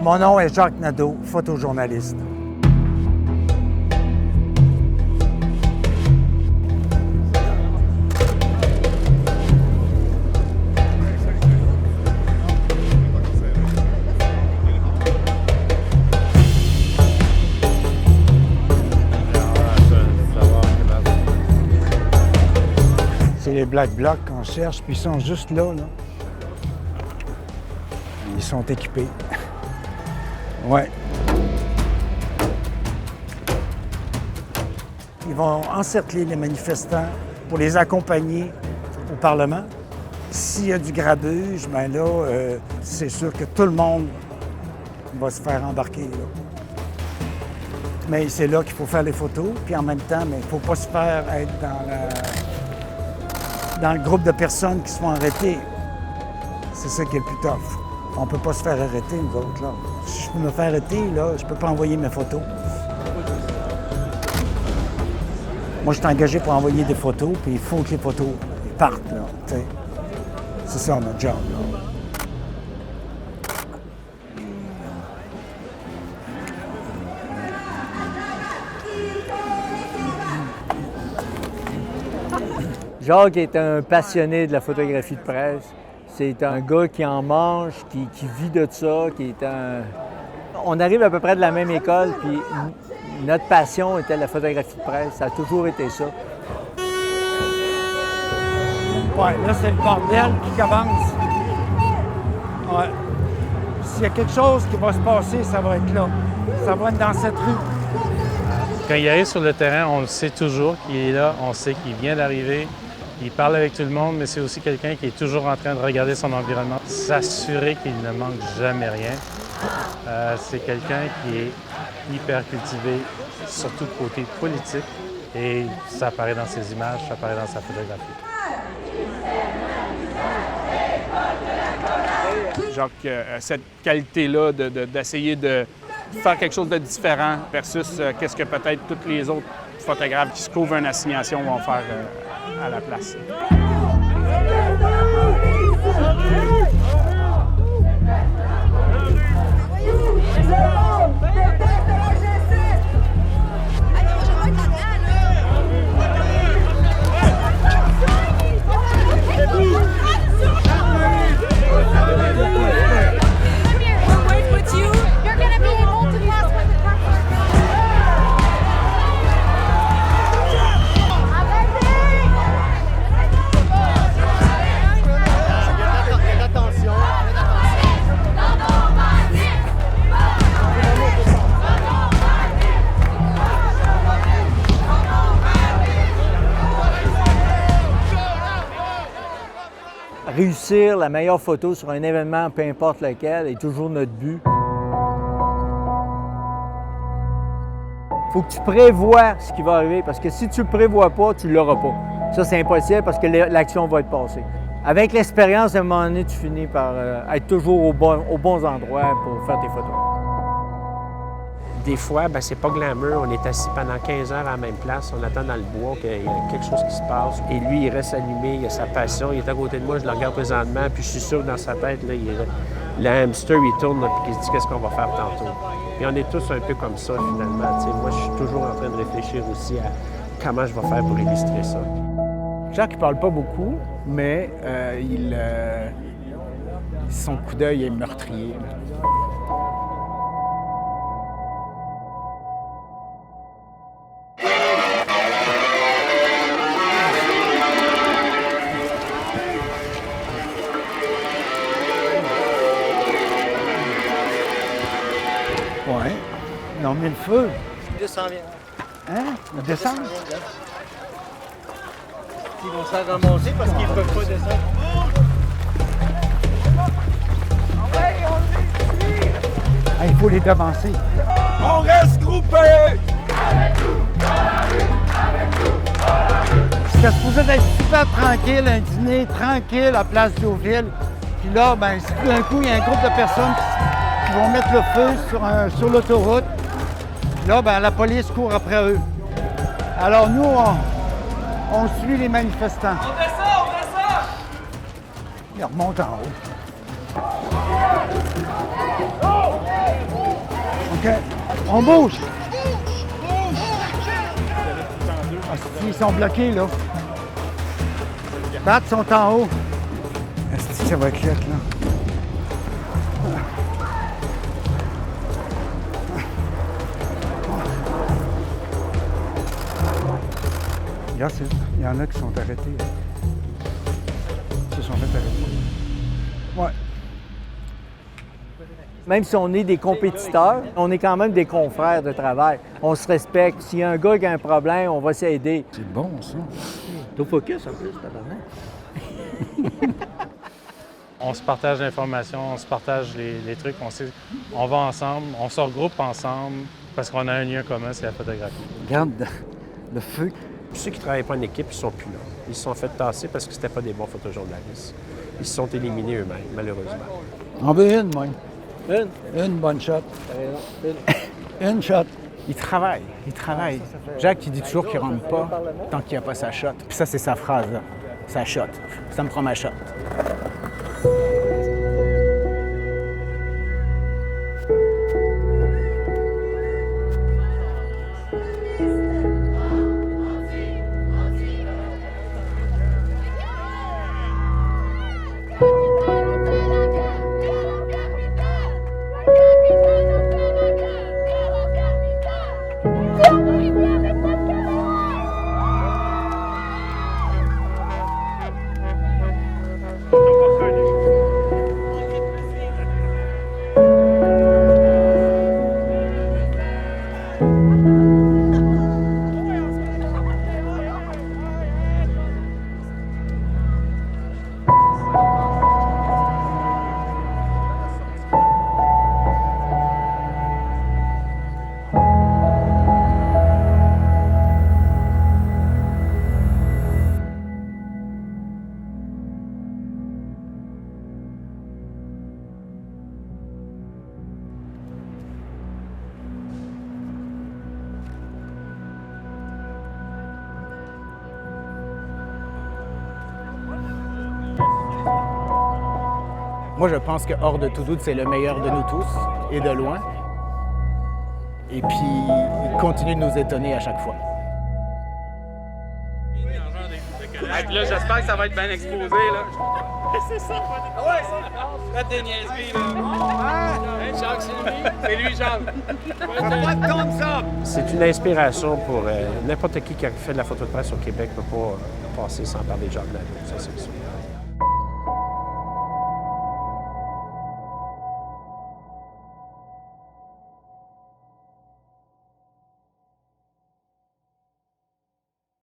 Mon nom est Jacques Nadeau, photojournaliste. C'est les Black Blocs qu'on cherche, puis ils sont juste là. Ils sont équipés. Ouais. Ils vont encercler les manifestants pour les accompagner au Parlement. S'il y a du grabuge, bien là, c'est sûr que tout le monde va se faire embarquer. Là. Mais c'est là qu'il faut faire les photos, puis en même temps, il ne faut pas se faire être dans le groupe de personnes qui se font arrêter. C'est ça qui est le plus tough. On ne peut pas se faire arrêter, nous autres. Là. Si je peux me faire arrêter, là, je ne peux pas envoyer mes photos. Moi, je suis engagé pour envoyer des photos, puis il faut que les photos partent. Là, t'sais. C'est ça notre job. Là. Jacques est un passionné de la photographie de presse. C'est un gars qui en mange, qui vit de ça, qui est un... On arrive à peu près de la même école, puis notre passion était la photographie de presse. Ça a toujours été ça. Ouais, là, c'est le bordel qui commence. Ouais. S'il y a quelque chose qui va se passer, ça va être là. Ça va être dans cette rue. Quand il arrive sur le terrain, on le sait toujours qu'il est là, on sait qu'il vient d'arriver. Il parle avec tout le monde, mais c'est aussi quelqu'un qui est toujours en train de regarder son environnement, s'assurer qu'il ne manque jamais rien. C'est quelqu'un qui est hyper cultivé, surtout côté politique, et ça apparaît dans ses images, ça apparaît dans sa photographie. Jacques, cette qualité-là d'essayer de faire quelque chose de différent versus qu'est-ce que peut-être tous les autres photographes qui se trouvent une assignation vont faire à la place. Réussir la meilleure photo sur un événement, peu importe lequel, est toujours notre but. Il faut que tu prévois ce qui va arriver, parce que si tu ne prévois pas, tu ne l'auras pas. Ça, c'est impossible parce que l'action va être passée. Avec l'expérience, à un moment donné, tu finis par être toujours aux bons endroits pour faire tes photos. Des fois, c'est pas glamour. On est assis pendant 15 heures à la même place. On attend dans le bois qu'il y a quelque chose qui se passe. Et lui, il reste allumé, il a sa passion. Il est à côté de moi, je le regarde présentement, puis je suis sûr que dans sa tête, là, le hamster, il tourne, puis il se dit qu'est-ce qu'on va faire tantôt. Et on est tous un peu comme ça, finalement. T'sais, moi, je suis toujours en train de réfléchir aussi à comment je vais faire pour illustrer ça. Jacques ne parle pas beaucoup, mais son coup d'œil est meurtrier. Ouais. Ils ont mis le feu. Le 200 vient. Hein? Le descendre? Ils vont s'en ramasser parce qu'ils ne peuvent pas descendre. Il faut les devancer. On reste groupés! C'était supposé être super tranquille, un dîner tranquille à Place Deauville. Puis là, si tout d'un coup, il y a un groupe de personnes qui vont mettre le feu sur l'autoroute, là, la police court après eux. Alors nous, on suit les manifestants. On descend! Ils remontent en haut. OK. On bouge. Ah, ils sont bloqués, là. Bat sont en haut. Est-ce que ça va être là? Regarde, il y en a qui sont arrêtés. Ils se sont fait arrêter. Ouais. Même si on est des compétiteurs, on est quand même des confrères de travail. On se respecte. S'il y a un gars qui a un problème, on va s'aider. C'est bon, ça. T'as focus en plus, tabarnak. On se partage l'information, on se partage les trucs, on va ensemble, on se regroupe ensemble parce qu'on a un lien commun, c'est la photographie. Regarde le feu. Ceux qui ne travaillent pas en équipe, ils ne sont plus là. Ils se sont fait tasser parce que c'était pas des bons photojournalistes. Ils se sont éliminés eux-mêmes, malheureusement. On veut une, moi. Une bonne shot. Une shot. Il travaille, il travaille. Jacques, il dit toujours qu'il ne rentre pas tant qu'il n'y a pas sa shot. Puis ça, c'est sa phrase, là. Sa shot. Ça me prend ma shot. Moi, je pense que hors de tout doute, c'est le meilleur de nous tous, et de loin. Et puis, il continue de nous étonner à chaque fois. Puis là, j'espère que ça va être bien exposé, là. C'est ça! Ouais! Faites des niaiseries, là! Hein, Jacques, c'est lui, Jacques! C'est une inspiration pour n'importe qui a fait de la photo de presse au Québec ne peut pas passer sans parler de Jacques Lallée, ça c'est sûr.